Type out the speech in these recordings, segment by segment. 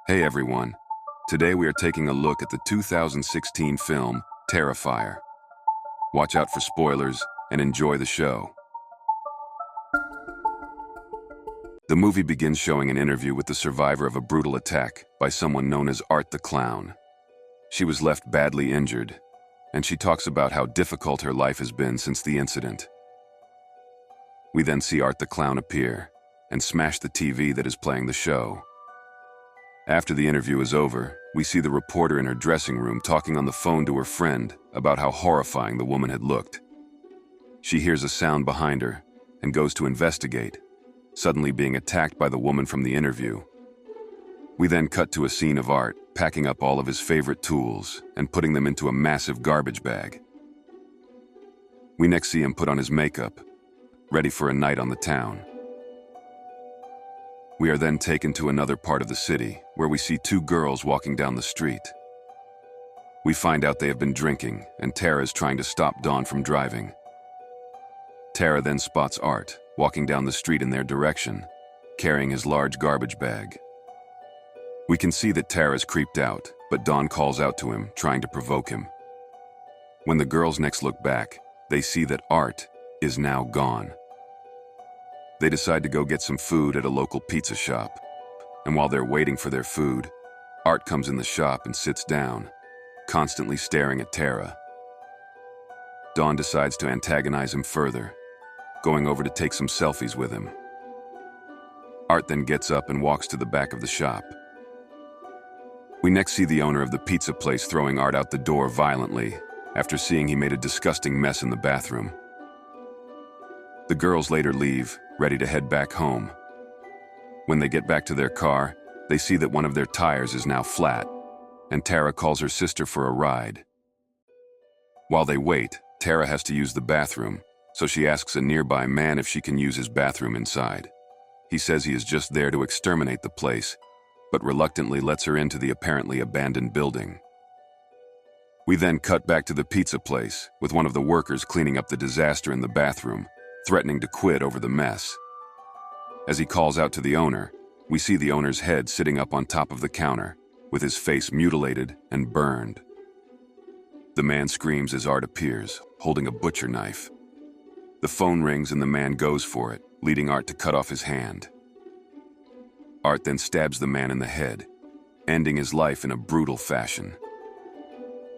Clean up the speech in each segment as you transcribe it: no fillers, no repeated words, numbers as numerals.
Hey everyone, today we are taking a look at the 2016 film Terrifier. Watch out for spoilers and enjoy the show. The movie begins showing an interview with the survivor of a brutal attack by someone known as Art the Clown. She was left badly injured, and she talks about how difficult her life has been since the incident. We then see Art the Clown appear and smash the TV that is playing the show. After the interview is over, we see the reporter in her dressing room talking on the phone to her friend about how horrifying the woman had looked. She hears a sound behind her and goes to investigate, suddenly being attacked by the woman from the interview. We then cut to a scene of Art packing up all of his favorite tools and putting them into a massive garbage bag. We next see him put on his makeup, ready for a night on the town. We are then taken to another part of the city, where we see two girls walking down the street. We find out they have been drinking, and Tara is trying to stop Dawn from driving. Tara then spots Art, walking down the street in their direction, carrying his large garbage bag. We can see that Tara is creeped out, but Dawn calls out to him, trying to provoke him. When the girls next look back, they see that Art is now gone. They decide to go get some food at a local pizza shop, and while they're waiting for their food, Art comes in the shop and sits down, constantly staring at Tara. Dawn decides to antagonize him further, going over to take some selfies with him. Art then gets up and walks to the back of the shop. We next see the owner of the pizza place throwing Art out the door violently after seeing he made a disgusting mess in the bathroom. The girls later leave, ready to head back home. When they get back to their car, they see that one of their tires is now flat, and Tara calls her sister for a ride. While they wait, Tara has to use the bathroom, so she asks a nearby man if she can use his bathroom inside. He says he is just there to exterminate the place, but reluctantly lets her into the apparently abandoned building. We then cut back to the pizza place, with one of the workers cleaning up the disaster in the bathroom, threatening to quit over the mess. As he calls out to the owner, we see the owner's head sitting up on top of the counter, with his face mutilated and burned. The man screams as Art appears, holding a butcher knife. The phone rings and the man goes for it, leading Art to cut off his hand. Art then stabs the man in the head, ending his life in a brutal fashion.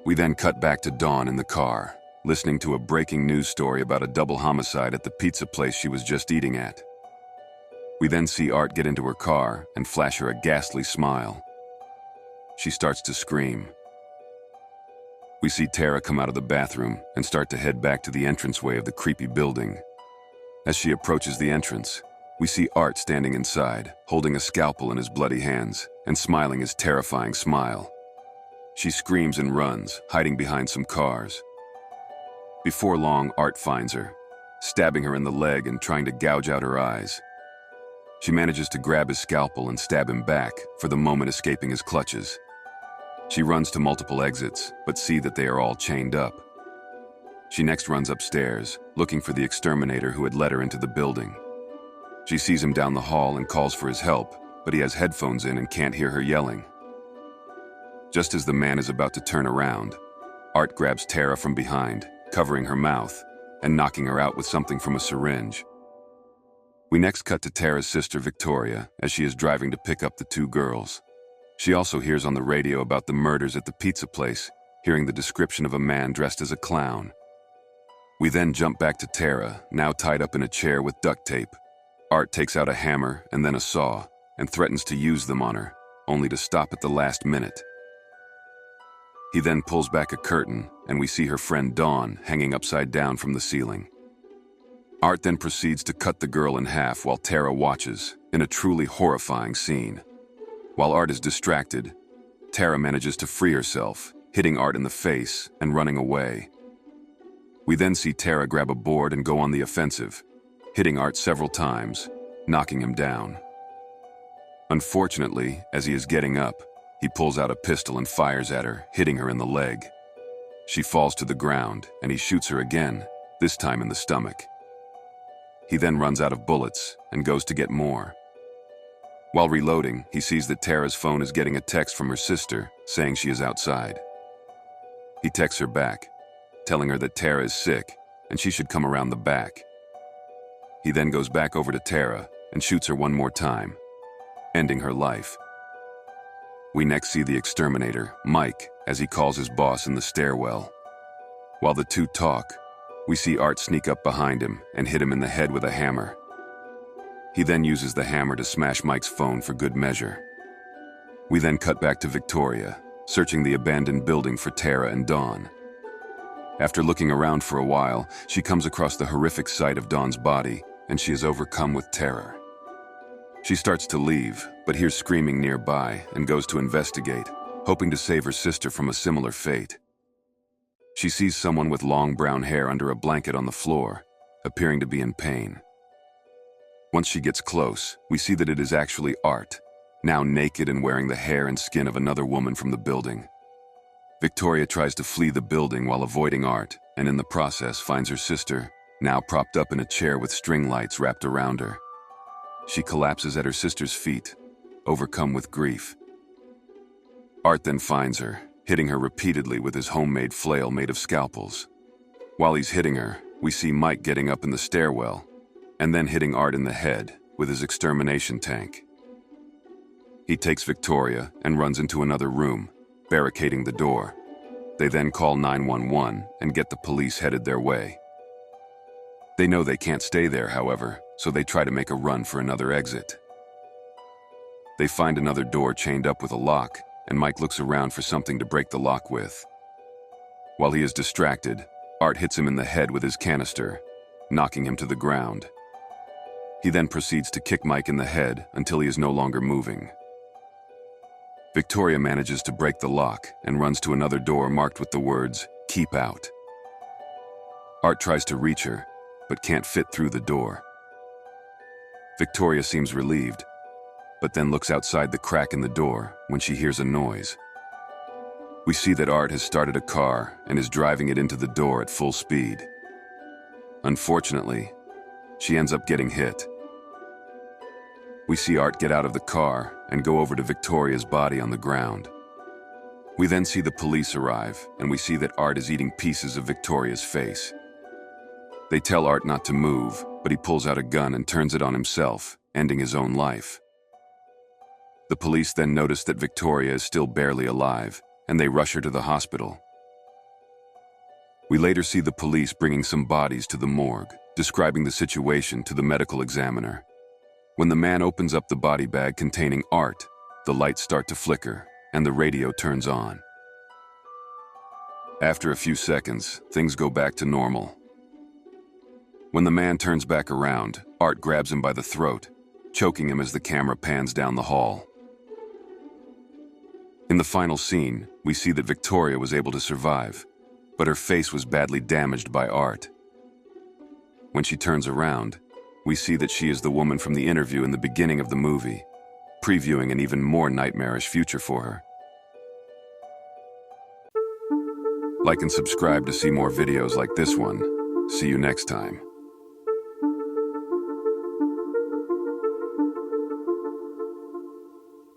We then cut back to Dawn in the car, listening to a breaking news story about a double homicide at the pizza place she was just eating at. We then see Art get into her car and flash her a ghastly smile. She starts to scream. We see Tara come out of the bathroom and start to head back to the entranceway of the creepy building. As she approaches the entrance, we see Art standing inside, holding a scalpel in his bloody hands and smiling his terrifying smile. She screams and runs, hiding behind some cars. Before long, Art finds her, stabbing her in the leg and trying to gouge out her eyes. She manages to grab his scalpel and stab him back, for the moment escaping his clutches. She runs to multiple exits, but see that they are all chained up. She next runs upstairs, looking for the exterminator who had led her into the building. She sees him down the hall and calls for his help, but he has headphones in and can't hear her yelling. Just as the man is about to turn around, Art grabs Tara from behind, covering her mouth, and knocking her out with something from a syringe. We next cut to Tara's sister Victoria as she is driving to pick up the two girls. She also hears on the radio about the murders at the pizza place, hearing the description of a man dressed as a clown. We then jump back to Tara, now tied up in a chair with duct tape. Art takes out a hammer and then a saw, and threatens to use them on her, only to stop at the last minute. He then pulls back a curtain, and we see her friend Dawn hanging upside down from the ceiling. Art then proceeds to cut the girl in half while Tara watches, in a truly horrifying scene. While Art is distracted, Tara manages to free herself, hitting Art in the face and running away. We then see Tara grab a board and go on the offensive, hitting Art several times, knocking him down. Unfortunately, as he is getting up, he pulls out a pistol and fires at her, hitting her in the leg. She falls to the ground, and he shoots her again, this time in the stomach. He then runs out of bullets and goes to get more. While reloading, he sees that Tara's phone is getting a text from her sister saying she is outside. He texts her back, telling her that Tara is sick and she should come around the back. He then goes back over to Tara and shoots her one more time, ending her life. We next see the exterminator, Mike, as he calls his boss in the stairwell. While the two talk, we see Art sneak up behind him and hit him in the head with a hammer. He then uses the hammer to smash Mike's phone for good measure. We then cut back to Victoria, searching the abandoned building for Tara and Dawn. After looking around for a while, she comes across the horrific sight of Dawn's body, and she is overcome with terror. She starts to leave, but hears screaming nearby and goes to investigate, hoping to save her sister from a similar fate. She sees someone with long brown hair under a blanket on the floor, appearing to be in pain. Once she gets close, we see that it is actually Art, now naked and wearing the hair and skin of another woman from the building. Victoria tries to flee the building while avoiding Art, and in the process finds her sister, now propped up in a chair with string lights wrapped around her. She collapses at her sister's feet, overcome with grief. Art then finds her, hitting her repeatedly with his homemade flail made of scalpels. While he's hitting her, we see Mike getting up in the stairwell, and then hitting Art in the head with his extermination tank. He takes Victoria and runs into another room, barricading the door. They then call 911 and get the police headed their way. They know they can't stay there, however, so they try to make a run for another exit. They find another door chained up with a lock, and Mike looks around for something to break the lock with. While he is distracted, Art hits him in the head with his canister, knocking him to the ground. He then proceeds to kick Mike in the head until he is no longer moving. Victoria manages to break the lock and runs to another door marked with the words, "Keep out." Art tries to reach her, but can't fit through the door. Victoria seems relieved, but then looks outside the crack in the door when she hears a noise. We see that Art has started a car and is driving it into the door at full speed. Unfortunately, she ends up getting hit. We see Art get out of the car and go over to Victoria's body on the ground. We then see the police arrive, and we see that Art is eating pieces of Victoria's face. They tell Art not to move, but he pulls out a gun and turns it on himself, ending his own life. The police then notice that Victoria is still barely alive, and they rush her to the hospital. We later see the police bringing some bodies to the morgue, describing the situation to the medical examiner. When the man opens up the body bag containing Art, the lights start to flicker, and the radio turns on. After a few seconds, things go back to normal. When the man turns back around, Art grabs him by the throat, choking him as the camera pans down the hall. In the final scene, we see that Victoria was able to survive, but her face was badly damaged by Art. When she turns around, we see that she is the woman from the interview in the beginning of the movie, previewing an even more nightmarish future for her. Like and subscribe to see more videos like this one. See you next time.